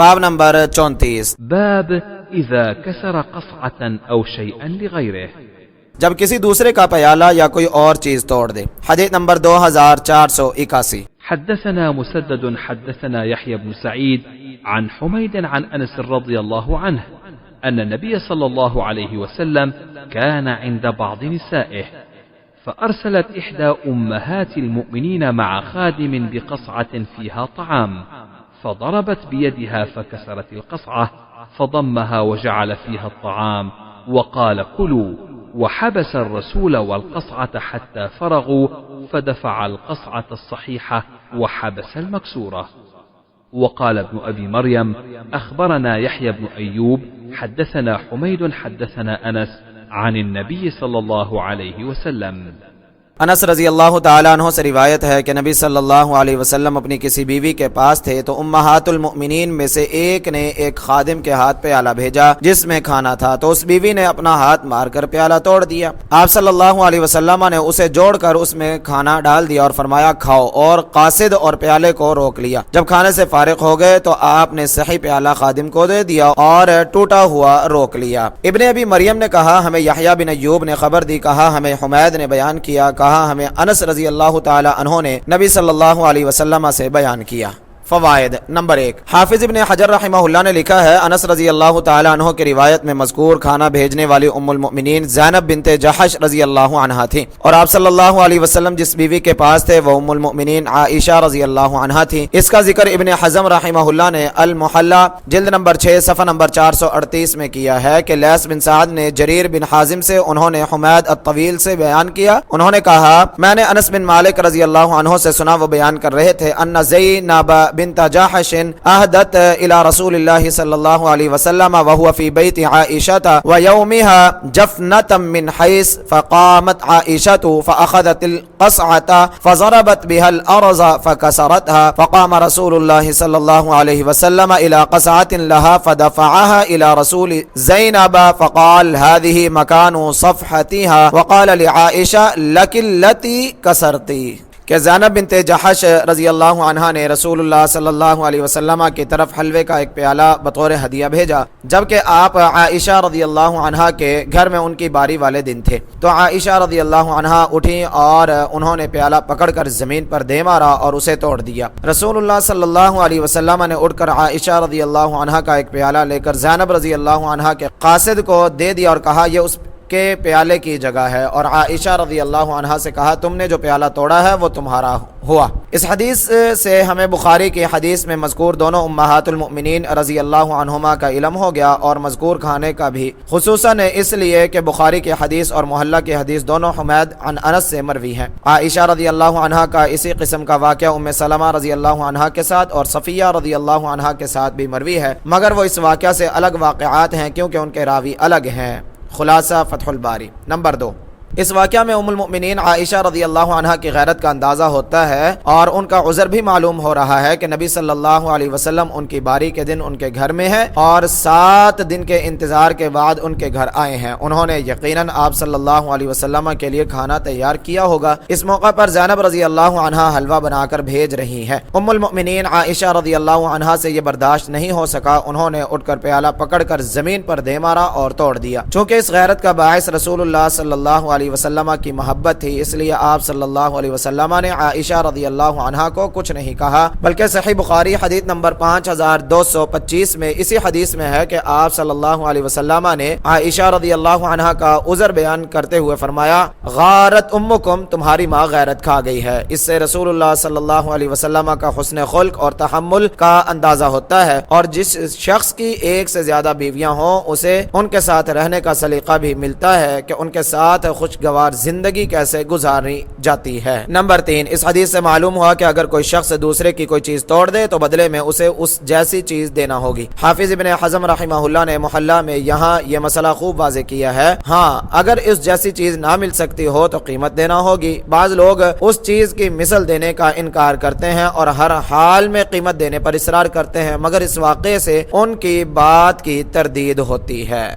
باب نمبر 34 باب إذا كسر قصعة أو شيئا لغيره، جب کسی دوسرے کا پیالہ یا کوئی اور چیز توڑ دے۔ حدیث نمبر 2481۔ حدثنا مسدد حدثنا يحيى بن سعيد عن حميد عن أنس رضي الله عنه أن النبي صلى الله عليه وسلم كان عند بعض نسائه فأرسلت إحدى أمهات المؤمنين مع خادم بقصعة فيها طعام فضربت بيدها فكسرت القصعة فضمها وجعل فيها الطعام وقال كلوا، وحبس الرسول والقصعة حتى فرغوا فدفع القصعة الصحيحة وحبس المكسورة. وقال ابن أبي مريم أخبرنا يحيى بن أيوب حدثنا حميد حدثنا أنس عن النبي صلى الله عليه وسلم۔ انس رضی اللہ تعالیٰ عنہ سے روایت ہے کہ نبی صلی اللہ علیہ وسلم اپنی کسی بیوی کے پاس تھے تو امہات المؤمنین میں سے ایک نے ایک خادم کے ہاتھ پیالہ بھیجا جس میں کھانا تھا، تو اس بیوی نے اپنا ہاتھ مار کر پیالہ توڑ دیا۔ آپ صلی اللہ علیہ وسلم نے اسے جوڑ کر اس میں کھانا ڈال دیا اور فرمایا کھاؤ، اور قاصد اور پیالے کو روک لیا۔ جب کھانے سے فارغ ہو گئے تو آپ نے صحیح پیالہ خادم کو دے دیا اور ٹوٹا ہوا روک لیا۔ ابن ابی مریم نے کہا ہمیں یحییٰ بن ایوب نے خبر دی، کہا ہمیں حمید نے بیان کیا، کہا ہمیں انس رضی اللہ تعالی عنہ نے نبی صلی اللہ علیہ وسلم سے بیان کیا۔ فوائد نمبر 1، حافظ ابن حجر رحمہ اللہ نے لکھا ہے انس رضی اللہ تعالی عنہ کی روایت میں مذکور کھانا بھیجنے والی ام المؤمنین زینب بنت جحش رضی اللہ عنہا تھی، اور آپ صلی اللہ علیہ وسلم جس بیوی کے پاس تھے وہ ام المؤمنین عائشہ رضی اللہ عنہا تھی۔ اس کا ذکر ابن حزم رحمہ اللہ نے المحلہ جلد نمبر 6 صفحہ نمبر 438 میں کیا ہے کہ لیث بن سعد نے جریر بن حازم سے، انہوں نے حمید الطویل سے بیان کیا، انہوں نے کہا میں نے انس بن مالک رضی اللہ عنہ سے سنا، وہ بیان کر رہے تھے ان زینب بنت جحش اهدت الى رسول الله صلى الله عليه وسلم وهو في بيت عائشة ويومها جفنة من حيث فقامت عائشة فأخذت القصعة فضربت بها الأرض فكسرتها فقام رسول الله صلى الله عليه وسلم إلى قصعة لها فدفعها إلى رسول زينب فقال هذه مكان صفحتها وقال لعائشة لك التي كسرتي، کہ زینب بنت جحش رضی اللہ عنہا نے رسول اللہ صلی اللہ علیہ وسلم کی طرف حلوے کا ایک پیالہ بطور ہدیہ بھیجا، جبکہ آپ عائشہ رضی اللہ عنہا کے گھر میں ان کی باری والے دن تھے۔ تو عائشہ رضی اللہ عنہا اٹھیں اور انہوں نے پیالہ پکڑ کر زمین پر دے مارا اور اسے توڑ دیا۔ رسول اللہ صلی اللہ علیہ وسلم نے اٹھ کر عائشہ رضی اللہ عنہا کا ایک پیالہ لے کر زینب رضی اللہ عنہا کے قاصد کو دے دیا اور کہا یہ اس کے پیالے کی جگہ ہے، اور عائشہ رضی اللہ عنہا سے کہا تم نے جو پیالہ توڑا ہے وہ تمہارا ہوا۔ اس حدیث سے ہمیں بخاری کی حدیث میں مذکور دونوں امہات المؤمنین رضی اللہ عنہما کا علم ہو گیا، اور مذکور کھانے کا بھی، خصوصاً اس لیے کہ بخاری کی حدیث اور محلہ کی حدیث دونوں حمید عن انس سے مروی ہیں۔ عائشہ رضی اللہ عنہا کا اسی قسم کا واقعہ ام سلمہ رضی اللہ عنہا کے ساتھ اور صفیہ رضی اللہ عنہا کے ساتھ بھی مروی ہے، مگر وہ اس واقعہ سے الگ واقعات ہیں کیونکہ ان کے راوی الگ ہیں۔ خلاصہ فتح الباری نمبر 2، اس واقعہ میں ام المؤمنین عائشہ رضی اللہ عنہا کی غیرت کا اندازہ ہوتا ہے، اور ان کا عذر بھی معلوم ہو رہا ہے کہ نبی صلی اللہ علیہ وسلم ان کی باری کے دن ان کے گھر میں ہیں اور 7 دن کے انتظار کے بعد ان کے گھر آئے ہیں۔ انہوں نے یقیناً آپ صلی اللہ علیہ وسلم کے لیے کھانا تیار کیا ہوگا۔ اس موقع پر زینب رضی اللہ عنہا حلوہ بنا کر بھیج رہی ہیں۔ ام المؤمنین عائشہ رضی اللہ عنہا سے یہ برداشت نہیں ہو سکا، انہوں نے اٹھ کر پیالہ پکڑ کر زمین پر دے مارا اور توڑ دیا۔ چونکہ اس غیرت کا باعث رسول اللہ صلی اللہ علیہ وسلم کی محبت تھی، اس لیے آپ صلی اللہ علیہ وسلم نے عائشہ رضی اللہ عنہا کو کچھ نہیں کہا، بلکہ صحیح بخاری حدیث نمبر 5225 میں اسی حدیث میں ہے کہ آپ صلی اللہ علیہ وسلم نے عائشہ رضی اللہ عنہا کا عذر بیان کرتے ہوئے فرمایا غارت امکم، تمہاری ماں غیرت کھا گئی ہے۔ اس سے رسول اللہ صلی اللہ علیہ وسلم کا حسن خلق اور تحمل کا اندازہ ہوتا ہے، اور جس شخص کی ایک سے زیادہ بیویاں ہوں اسے ان کے ساتھ رہنے کا سلیقہ بھی ملتا ہے کہ ان کے ساتھ خوشگوار زندگی کیسے گزاری جاتی ہے۔ نمبر 3، اس حدیث سے معلوم ہوا کہ اگر کوئی شخص دوسرے کی کوئی چیز توڑ دے تو بدلے میں اسے اس جیسی چیز دینا ہوگی۔ حافظ ابن حزم رحمہ اللہ نے محلہ میں یہاں یہ مسئلہ خوب واضح کیا ہے۔ ہاں، اگر اس جیسی چیز نہ مل سکتی ہو تو قیمت دینا ہوگی۔ بعض لوگ اس چیز کی مثل دینے کا انکار کرتے ہیں اور ہر حال میں قیمت دینے پر اصرار کرتے ہیں، مگر اس واقعے سے ان کی بات کی تردید ہوتی ہے۔